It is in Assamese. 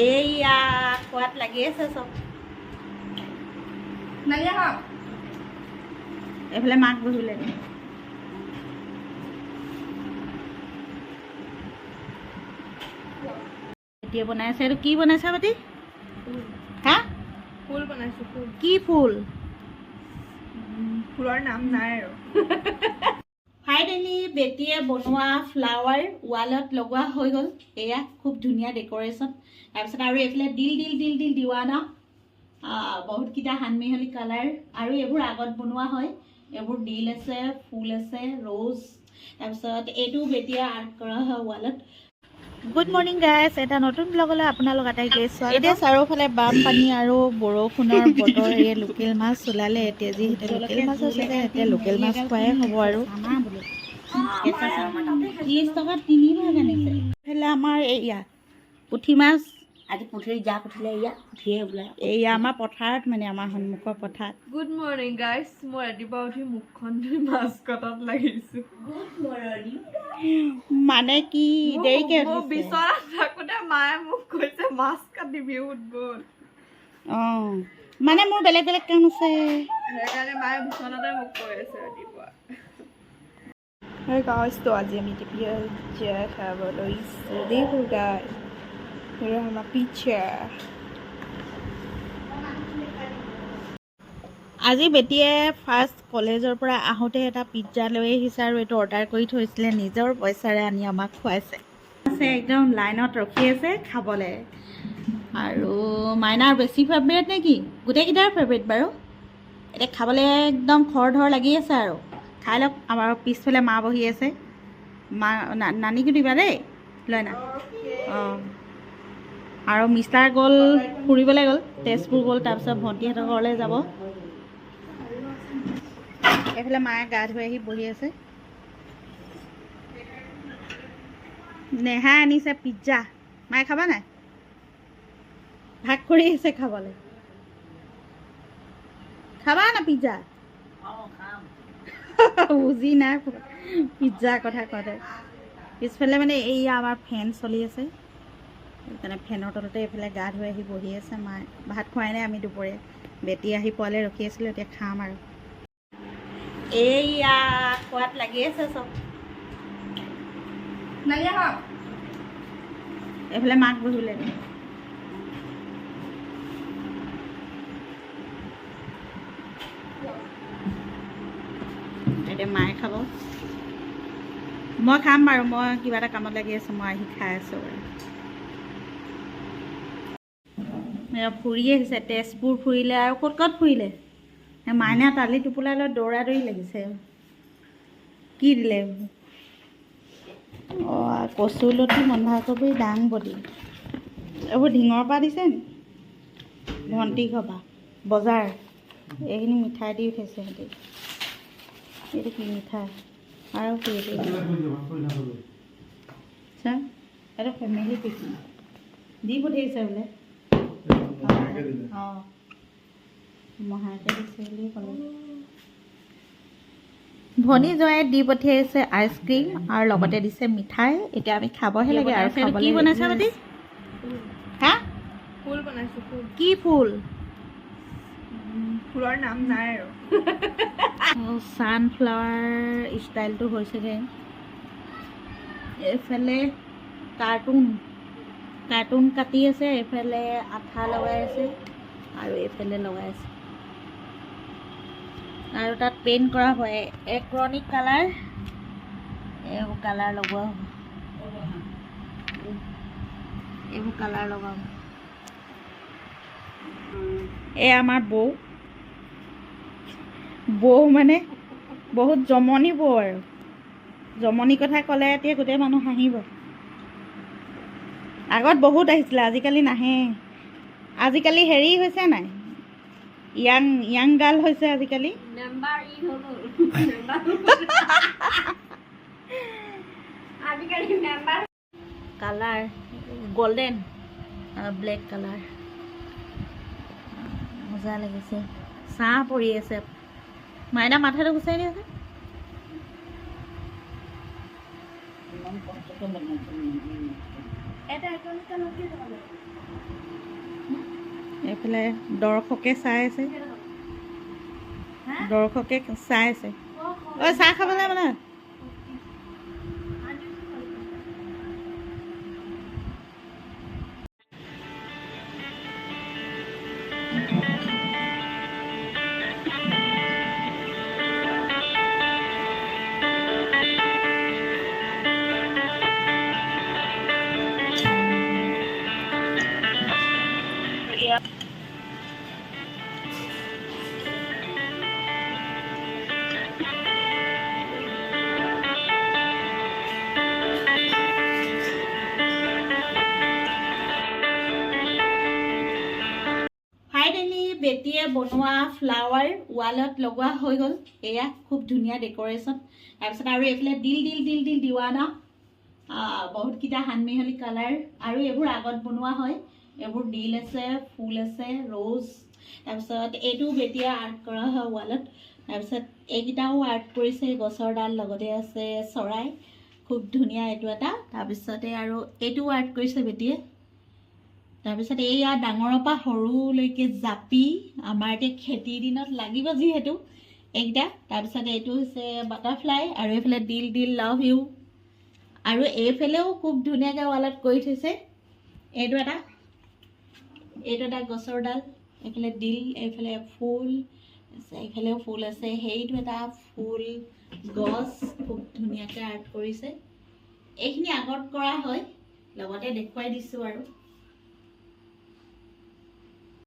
এইয়া খোৱাত লাগি আছে চব। এইফালে মাক বহিলে এতিয়া বনাইছে। এইটো কি বনাইছা বাতি? হা, ফুল বনাইছো। ফুল কি ফুল? ফুলৰ নাম নাই আৰু। ফাইনেলি বেটিয়ে বনোৱা ফ্লাৱাৰ ৱালত লগোৱা হৈ গ'ল। এয়া খুব ধুনীয়া ডেক'ৰেশ্যন। তাৰপিছত আৰু এইফালে দিল দিল দিল দিল দিৱানা, বহুতকেইটা হানমিহলি কালাৰ, আৰু এইবোৰ আগত বনোৱা হয়। এইবোৰ দিল আছে, ফুল আছে, ৰ'জ। তাৰপিছত এইটো বেটিয়ে আৰ্ট কৰা হয় ৱালত। গুড মৰ্ণিং গাইজ, এটা নতুন ব্লগলৈ আপোনালোক আটাইকে স্বাগতম। এতিয়া চাৰিওফালে বানপানী আৰু বৰষুণৰ বতৰ। এই লোকেল মাছ ওলালে এতিয়া, যিহেতু লোকেল মাছ আছে যে এতিয়া লোকেল মাছ খোৱাই হ'ব আৰু। 30 টকাত 3 ভাগ আনিছে। এইফালে আমাৰ এয়া পুঠি মাছ, আজি পুঠি যা পুঠিলে এয়া পুঠিয়ে ওলাই। এয়া আমাৰ পথাৰত, মানে আমাৰ সন্মুখৰ পথাৰত। গুড মৰ্ণিং গাইজ, মই ৰাতিপুৱা উঠি মুখখন ধুই মাছ কটাত লাগিছো। মানে কি দেৰিকে মোৰ উঠিছে? বিচনাত থাকোতে মায়ে মোক কৈছে মাছ কাটিবি, উঠ গ'ল। মানে মোৰ বেলেগ বেলেগ কাম আছে, সেইকাৰণে মায়ে বিচনাতে মোক কৈ আছে ৰাতিপুৱা। Hey guys, তো আজি আমি পিজ্জা খাব লৈছো। দেখো guys, here is my pizza. আজি বেটিয়ে ফাৰ্ষ্ট কলেজৰ পৰা আহোঁতে এটা পিজ্জা লৈ আহিছে, আৰু এইটো অৰ্ডাৰ কৰি থৈছিলে, নিজৰ পইচাৰে আনি আমাক খুৱাইছে। একদম লাইনত ৰখি আছে খাবলৈ। আৰু মাইনাৰ বেছি ফেভৰেট নে কি? গোটেইকেইটাৰ ফেভৰেট বাৰু। এতিয়া খাবলৈ একদম খৰ ধৰ লাগি আছে আৰু। খাই লওক। আমাৰ পিছফালে মা বহি আছে। মা নানীকো দিবা দেই, লৈ না। অঁ, আৰু মিষ্টাৰ গ'ল ফুৰিবলৈ, গ'ল তেজপুৰ গ'ল। তাৰপিছত ভণ্টিহঁতৰ ঘৰলৈ যাব। এইফালে মায়ে গা ধুই আহি বহি আছে। নেহাই আনিছে পিজ্জা। মায়ে খাবা নাই? ভাগ কৰি আছে খাবলৈ। খাবা না পিজ্জা? বুজি নাই পিজ্জাৰ কথা কওঁতে। পিছফালে মানে এইয়া আমাৰ ফেন চলি আছে, সেইকাৰণে ফেনৰ তলতে এইফালে গা ধুই আহি বহি আছে মায়ে। ভাত খোৱাই নাই আমি দুপৰীয়া। বেটি আহি পোৱালৈ ৰখি আছিলোঁ, এতিয়া খাম আৰু। এইয়া খোৱাত লাগি আছে চব। এইফালে মাক বহিলে এতিয়া মায়ে খাব। মই খাম বাৰু, মই কিবা এটা কামত লাগি আছোঁ। মই আহি খাই আছোঁ বাৰু। ফুৰি আহিছে, তেজপুৰ ফুৰিলে আৰু ক'ত ক'ত ফুৰিলে। মাইনা তালি টোপোলাই লৈ দৌৰা দৌৰি লাগিছে। কি দিলে? অঁ, কচুলতি, বন্ধাকবি, দাংবডি, এইবোৰ ঢিঙৰ পৰা দিছে নি? ভণ্টি ঘৰপা বজাৰ। এইখিনি মিঠাই দি উঠাইছে সিহঁতি। এইটো কি মিঠাই? আৰু কি এইটো? এইটো ফেমিলি পিকনিক দি পঠিয়াইছে বোলে। অঁ, মহাকে দিছে বুলি ক'লে। ভনী জয়ে দি পঠিয়াইছে আইচক্ৰীম, আৰু লগতে দিছে মিঠাই। এতিয়া আমি খাবহে লাগে আৰু। কি বনাইছা বাতি? হা, ফুল বনাইছো। ফুল কি ফুল? ফুলৰ নাম নাই আৰু। ছানফ্লাৱাৰ ষ্টাইলটো হৈছেগৈ। এইফালে কাৰ্টুন কাটি আছে, এইফালে আঠা লগাই আছে, আৰু এইফালে লগাই আছে। আৰু তাত পেইণ্ট কৰা হয় এক্ৰনিক কালাৰ। এইবোৰ কালাৰ লগোৱা হ'ব, এইবোৰ কালাৰ লগাব। এই আমাৰ বৌ মানে বহুত জমনি বৌ আৰু। জমনি কথা ক'লে এতিয়া গোটেই মানুহ হাঁহিব। আগত বহুত আহিছিলে, আজিকালি নাহে। আজিকালি হেৰি হৈছে নাই, য়াং গাৰ্ল হৈছে আজিকালি। কালাৰ গল্ডেন আৰু ব্লেক কালাৰ, মজা লাগিছে। ছাঁ পৰি আছে। মাইনা মাথাটো গুচাই দিয়া আছে। এইফালে দৰ্শকে চাই আছে, দৰ্শকে চাই আছে। ঐ চাহ খাবলৈ মানে ফাইনেলি বেটিয়ে বনোৱা ফ্লাৱাৰ ৱালত লগোৱা হৈ গ'ল। এয়া খুব ধুনীয়া ডেক'ৰেশ্যন। তাৰপিছত আৰু এইফালে দিল দিল দিল দিল দিৱানা, বহুতকেইটা হানমিহলি কালাৰ, আৰু এইবোৰ আগত বনোৱা হয়। এইবোৰ দিল আছে, ফুল আছে, ৰ'জ। তাৰপিছত এইটো বেটিয়ে আৰ্ট কৰা হয় ৱালত। তাৰপিছত এইকেইটাও আৰ্ট কৰিছে, গছৰ ডাল লগতে আছে চৰাই, খুব ধুনীয়া এইটো এটা। তাৰপিছতে আৰু এইটোও আৰ্ট কৰিছে বেটিয়ে। তাৰপিছত এইয়া ডাঙৰৰ পৰা সৰুলৈকে জাপি, আমাৰ এতিয়া খেতিৰ দিনত লাগিব যিহেতু এইকেইটা। তাৰপিছত এইটো হৈছে বাটাৰফ্লাই, আৰু এইফালে দিল দিল লাভ ইউ, আৰু এইফালেও খুব ধুনীয়াকৈ ৱালত কৰি থৈছে। এইটো এটা গছৰ ডাল, এইফালে দিল, এইফালে ফুল, এইফালেও ফুল আছে, সেইটো এটা ফুল গছ, খুব ধুনীয়াকৈ আৰ্ট কৰিছে। এইখিনি আগত কৰা হয়, লগতে দেখুৱাই দিছোঁ আৰু।